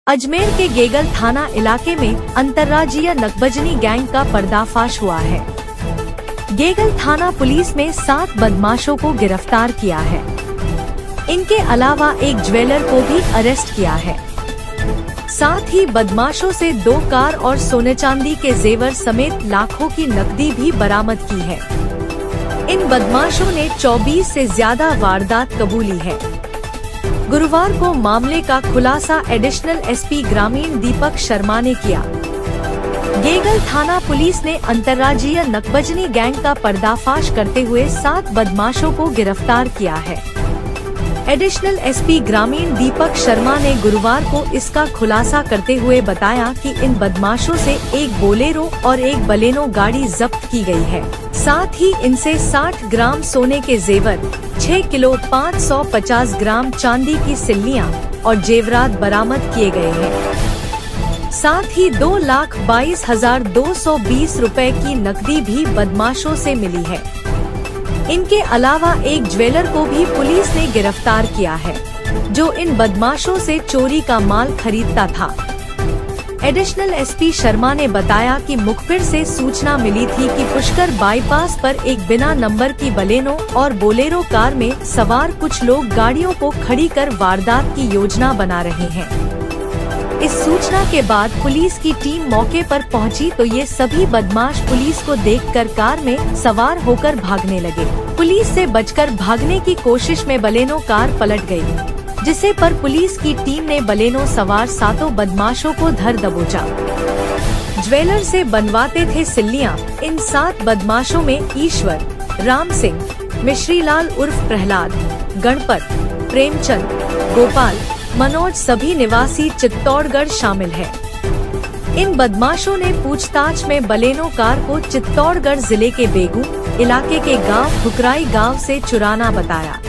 अजमेर के गेगल थाना इलाके में अंतर्राज्यीय नकबजनी गैंग का पर्दाफाश हुआ है। गेगल थाना पुलिस ने 7 बदमाशों को गिरफ्तार किया है। इनके अलावा एक ज्वेलर को भी अरेस्ट किया है। साथ ही बदमाशों से 2 कार और सोने चांदी के जेवर समेत लाखों की नकदी भी बरामद की है। इन बदमाशों ने 24 से ज्यादा वारदात कबूली है। गुरुवार को मामले का खुलासा एडिशनल एसपी ग्रामीण दीपक शर्मा ने किया। गेगल थाना पुलिस ने अंतर्राज्यीय नकबजनी गैंग का पर्दाफाश करते हुए 7 बदमाशों को गिरफ्तार किया है। एडिशनल एसपी ग्रामीण दीपक शर्मा ने गुरुवार को इसका खुलासा करते हुए बताया कि इन बदमाशों से एक बोलेरो और एक बलेनो गाड़ी जब्त की गई है। साथ ही इनसे 60 ग्राम सोने के जेवर, 6 किलो 550 ग्राम चांदी की सिल्लियां और जेवरात बरामद किए गए हैं। साथ ही 2,22,220 रुपए की नकदी भी बदमाशों से मिली है। इनके अलावा एक ज्वेलर को भी पुलिस ने गिरफ्तार किया है, जो इन बदमाशों से चोरी का माल खरीदता था। एडिशनल एसपी शर्मा ने बताया कि मुखबिर से सूचना मिली थी कि पुष्कर बाईपास पर एक बिना नंबर की बलेनो और बोलेरो कार में सवार कुछ लोग गाड़ियों को खड़ी कर वारदात की योजना बना रहे हैं। इस सूचना के बाद पुलिस की टीम मौके पर पहुंची तो ये सभी बदमाश पुलिस को देखकर कार में सवार होकर भागने लगे। पुलिस से बचकर भागने की कोशिश में बलेनो कार पलट गई, जिसे पर पुलिस की टीम ने बलेनो सवार 7 बदमाशों को धर दबोचा। ज्वेलर से बनवाते थे सिल्लियां। इन 7 बदमाशों में ईश्वर, राम सिंह, मिश्रीलाल उर्फ प्रहलाद, गणपत, प्रेमचंद, गोपाल, मनोज सभी निवासी चित्तौड़गढ़ शामिल है। इन बदमाशों ने पूछताछ में बलेनो कार को चित्तौड़गढ़ जिले के बेगू इलाके के गांव ठुकराई गांव से चुराना बताया।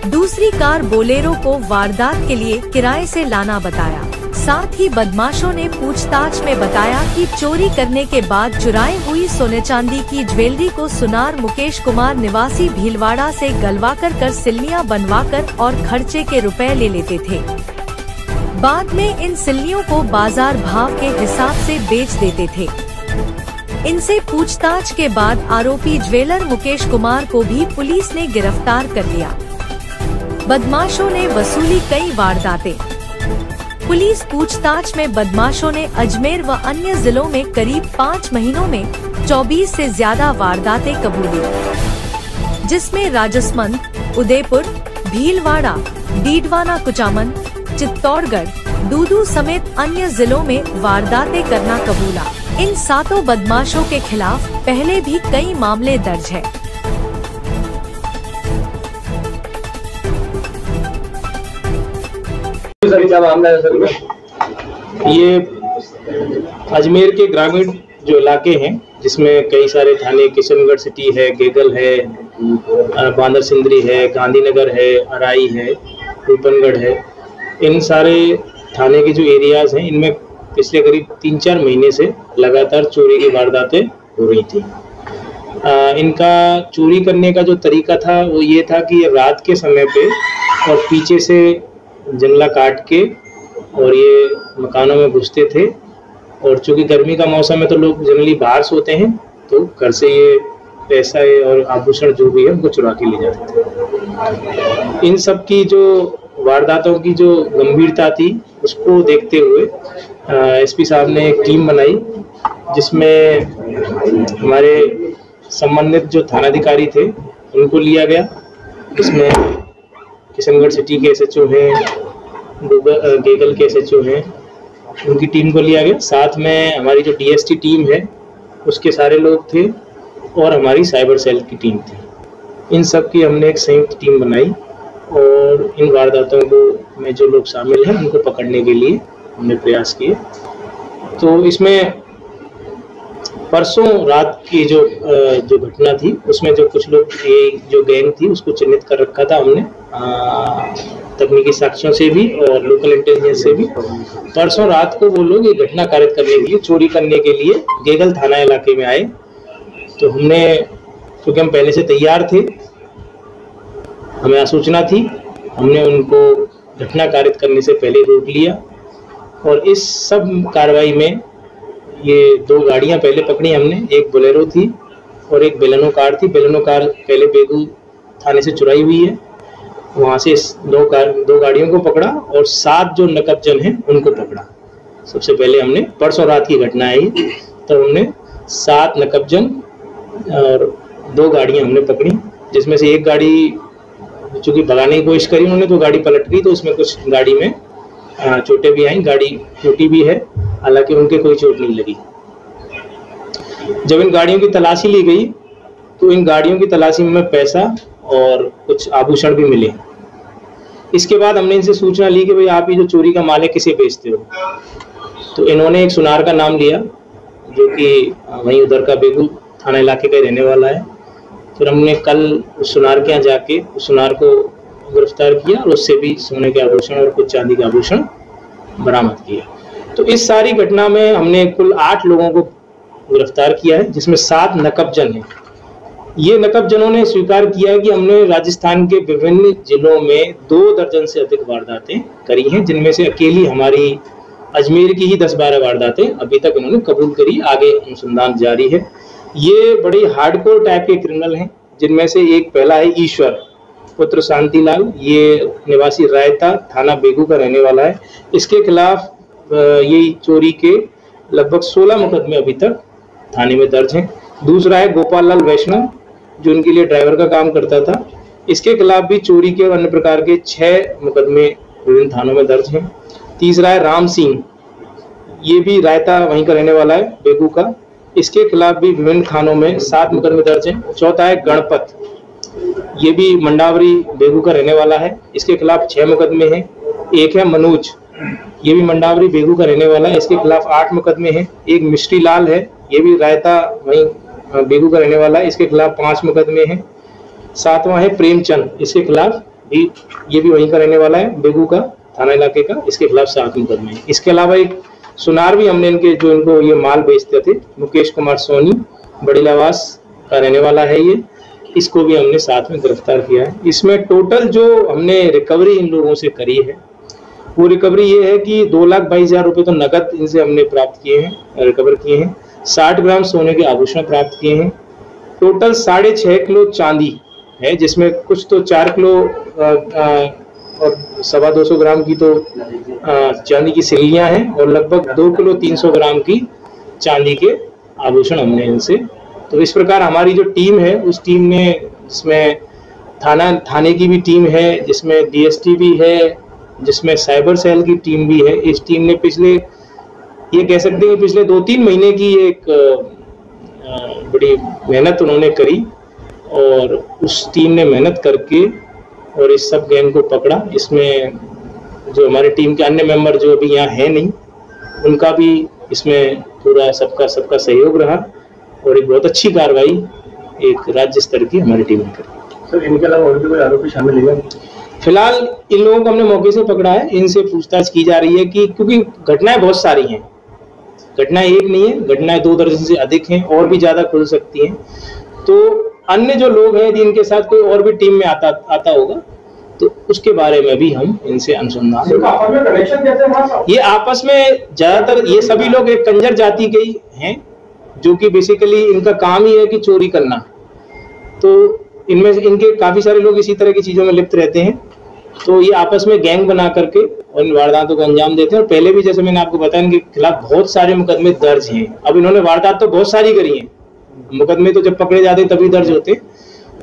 दूसरी कार बोलेरो को वारदात के लिए किराए से लाना बताया। साथ ही बदमाशों ने पूछताछ में बताया कि चोरी करने के बाद चुराई हुई सोने चांदी की ज्वेलरी को सुनार मुकेश कुमार निवासी भीलवाड़ा से गलवाकर सिल्लियां बनवाकर और खर्चे के रुपए ले लेते थे। बाद में इन सिल्लियों को बाजार भाव के हिसाब से बेच देते थे। इनसे पूछताछ के बाद आरोपी ज्वेलर मुकेश कुमार को भी पुलिस ने गिरफ्तार कर लिया। बदमाशों ने वसूली कई वारदातें। पुलिस पूछताछ में बदमाशों ने अजमेर व अन्य जिलों में करीब 5 महीनों में 24 से ज्यादा वारदातें कबूली, जिसमें राजसमंद, उदयपुर, भीलवाड़ा, डीडवाना, कुचामन, चित्तौड़गढ़, दूदू समेत अन्य जिलों में वारदातें करना कबूला। इन 7 बदमाशों के खिलाफ पहले भी कई मामले दर्ज है। क्या मामला है सर? ये अजमेर के ग्रामीण जो इलाके हैं, जिसमें कई सारे थाने, किशनगढ़ सिटी है, गेगल है, बांदर सिंदरी है, गांधीनगर है, अराई है, रूपनगढ़ है, इन सारे थाने के जो एरियाज हैं, इनमें पिछले करीब 3-4 महीने से लगातार चोरी की वारदातें हो रही थी। इनका चोरी करने का जो तरीका था वो ये था कि रात के समय पे और पीछे से जंगला काट के और ये मकानों में घुसते थे। और चूंकि गर्मी का मौसम है तो लोग जनरली बाहर सोते हैं, तो घर से ये पैसा और आभूषण जो भी है उनको चुरा के ले जाते थे। इन सब की जो वारदातों की जो गंभीरता थी, उसको देखते हुए एसपी साहब ने एक टीम बनाई, जिसमें हमारे संबंधित जो थानाधिकारी थे उनको लिया गया। इसमें किशनगढ़ सिटी के एसएचओ हैं, गेगल के एसएचओ हैं, उनकी टीम को लिया गया। साथ में हमारी जो डीएसटी टीम है उसके सारे लोग थे और हमारी साइबर सेल की टीम थी। इन सब की हमने एक संयुक्त टीम बनाई और इन वारदातों को में जो लोग शामिल हैं उनको पकड़ने के लिए हमने प्रयास किए। तो इसमें परसों रात की जो घटना थी, उसमें जो कुछ लोग, ये जो गैंग थी, उसको चिन्हित कर रखा था हमने तकनीकी साक्ष्यों से भी और लोकल इंटेलिजेंस से भी। परसों रात को वो लोग ये घटना कारित करने के लिए, चोरी करने के लिए गेगल थाना इलाके में आए। तो हमने, क्योंकि हम पहले से तैयार थे, हमें सूचना थी, हमने उनको घटना कारित करने से पहले रोक लिया और इस सब कार्रवाई में ये 2 गाड़ियां पहले पकड़ी हमने, एक बोलेरो थी और एक बेलेनो कार थी। बेलेनो कार पहले बेगू थाने से चुराई हुई है, वहाँ से 2 गाड़ियों को पकड़ा और 7 जो नकबजन हैं उनको पकड़ा। सबसे पहले हमने, परसों रात की घटना है ये, तो हमने 7 नकबजन और 2 गाड़ियाँ हमने पकड़ी, जिसमें से एक गाड़ी चूँकि भगाने की कोशिश करी उन्होंने तो गाड़ी पलट गई, तो उसमें कुछ गाड़ी में चोटें भी आई, गाड़ी टूटी भी है, हालांकि उनके कोई चोट नहीं लगी। जब इन गाड़ियों की तलाशी ली गई तो इन गाड़ियों की तलाशी में पैसा और कुछ आभूषण भी मिले। इसके बाद हमने इनसे सूचना ली कि भाई आप ये जो चोरी का माल है किसे बेचते हो, तो इन्होंने एक सुनार का नाम लिया जो कि वहीं उधर का बेगू थाना इलाके का रहने वाला है। फिर हमने कल उस सुनार के यहाँ जाके उस सुनार को गिरफ्तार किया और उससे भी सोने के आभूषण और कुछ चांदी के आभूषण बरामद किए। तो इस सारी घटना में हमने कुल 8 लोगों को गिरफ्तार किया है, जिसमें 7 नकबजन हैं। ये नकबजनों ने स्वीकार किया है कि हमने राजस्थान के विभिन्न जिलों में 2 दर्जन से अधिक वारदातें करी हैं, जिनमें से अकेली हमारी अजमेर की ही 10-12 वारदातें अभी तक इन्होंने कबूल करी, आगे अनुसंधान जारी है। ये बड़ी हार्डकोर टाइप के क्रिमिनल हैं, जिनमें से एक पहला है ईश्वर पुत्र शांतिलाल, ये निवासी रायता थाना बेगू का रहने वाला है। इसके खिलाफ ये चोरी के लगभग 16 मुकदमे अभी तक थाने में दर्ज हैं। दूसरा है गोपाल लाल वैष्णव, जो उनके लिए ड्राइवर का काम करता था, इसके खिलाफ भी चोरी के अन्य प्रकार के 6 मुकदमे विभिन्न थानों में दर्ज हैं। तीसरा है राम सिंह, ये भी रायता वहीं का रहने वाला है बेगू का, इसके खिलाफ भी विभिन्न थानों में 7 मुकदमे दर्ज हैं। चौथा है गणपत, ये भी मंडावरी बेगू का रहने वाला है, इसके खिलाफ 6 मुकदमे हैं। एक है मनोज, ये भी मंडावरी बेगू का रहने वाला है, इसके खिलाफ 8 मुकदमे हैं। एक मिश्री लाल है, ये भी रायता वहीं बेगू का रहने वाला है, इसके खिलाफ 5 मुकदमे हैं। 7वां है प्रेमचंद, इसके खिलाफ भी, ये भी वहीं का रहने वाला है बेगू का थाना इलाके का, इसके खिलाफ 7 मुकदमे हैं। इसके अलावा एक सुनार भी हमने इनके, जो इनको ये माल बेचते थे, मुकेश कुमार सोनी बड़ी लवास का रहने वाला है ये, इसको भी हमने साथ में गिरफ्तार किया है। इसमें टोटल जो हमने रिकवरी इन लोगों से करी है वो रिकवरी ये है कि 2,22,000 रुपये तो नकद इनसे हमने प्राप्त किए हैं, रिकवर किए हैं। 60 ग्राम सोने के आभूषण प्राप्त किए हैं। टोटल 6.5 किलो चांदी है, जिसमें कुछ तो 4 किलो और 225 ग्राम की तो चांदी की सिल्लियाँ हैं और लगभग 2 किलो 300 ग्राम की चांदी के आभूषण हमने इनसे। तो इस प्रकार हमारी जो टीम है उस टीम ने, जिसमें थाने की भी टीम है, जिसमें DST भी है, जिसमें साइबर सेल की टीम भी है, इस टीम ने ये कह सकते हैं पिछले 2-3 महीने की एक बड़ी मेहनत उन्होंने करी और उस टीम ने मेहनत करके और इस सब गैंग को पकड़ा। इसमें जो हमारी टीम के अन्य मेंबर जो अभी यहाँ है नहीं, उनका भी इसमें पूरा सबका सहयोग रहा और एक बहुत अच्छी कार्रवाई एक राज्य स्तर की हमारी टीम ने करी। सर, इनके अलावा और भी कोई आरोपी शामिल है? फिलहाल इन लोगों को हमने मौके से पकड़ा है, इनसे पूछताछ की जा रही है कि क्योंकि घटनाएं बहुत सारी हैं, घटनाएं एक नहीं है, घटनाएं 2 दर्जन से अधिक हैं और भी ज्यादा खुल सकती हैं। तो अन्य जो लोग हैं जिनके साथ कोई और भी टीम में आता होगा तो उसके बारे में भी हम इनसे अनुसंधान। ये आपस में ज्यादातर ये सभी लोग एक कंजर जाति के ही हैं, जो कि बेसिकली इनका काम ही है कि चोरी करना। तो इनमें से इनके काफी सारे लोग इसी तरह की चीजों में लिप्त रहते हैं। तो ये आपस में गैंग बना करके और इन वारदातों को अंजाम देते हैं। और पहले भी जैसे मैंने आपको बताया इनके खिलाफ बहुत सारे मुकदमे दर्ज हैं। अब इन्होंने वारदात तो बहुत सारी करी हैं, मुकदमे तो जब पकड़े जाते हैं तभी दर्ज होते,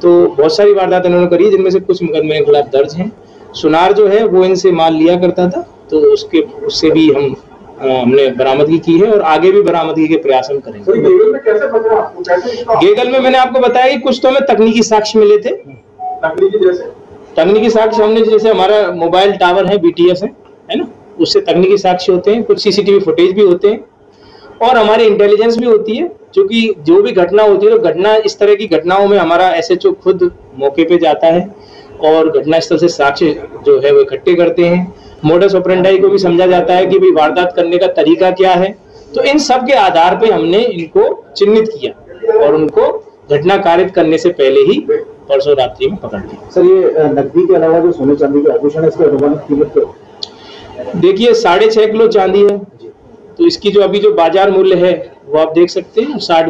तो बहुत सारी वारदात इन्होंने करी है, जिनमें से कुछ मुकदमे के खिलाफ दर्ज हैं। सुनार जो है वो इनसे माल लिया करता था, तो उससे भी हमने बरामदगी की है और आगे भी बरामदगी के प्रयास हम करेंगे। गेगल में कैसे पकड़ा आपको? गेगल में मैंने आपको बताया कि कुछ तो हमें तकनीकी साक्ष्य मिले थे। तकनीकी साक्ष्य हमने, जैसे हमारा मोबाइल टावर है, BTS है ना, उससे तकनीकी साक्ष्य होते हैं, कुछ CCTV फुटेज भी होते हैं और हमारी इंटेलिजेंस भी होती है। क्योंकि जो भी घटना होती है, तो घटना इस तरह की घटनाओं में हमारा SHO खुद मौके पे जाता है और घटनास्थल से साक्ष्य जो है वो इकट्ठे करते हैं। मोडस ऑपरेंडाई को भी समझा जाता है कि भाई वारदात करने का तरीका क्या है। तो इन सब के आधार पे हमने इनको चिन्हित किया और उनको घटना कारित करने से पहले ही परसों रात्रि में पकड़ लिया। सर, ये नकदी के अलावा जो सोने चांदी के आभूषण है, इसका अनुमानित कीमत क्या? देखिए 6.5 किलो चांदी है, तो इसकी जो अभी जो बाजार मूल्य है वो आप देख सकते हैं 60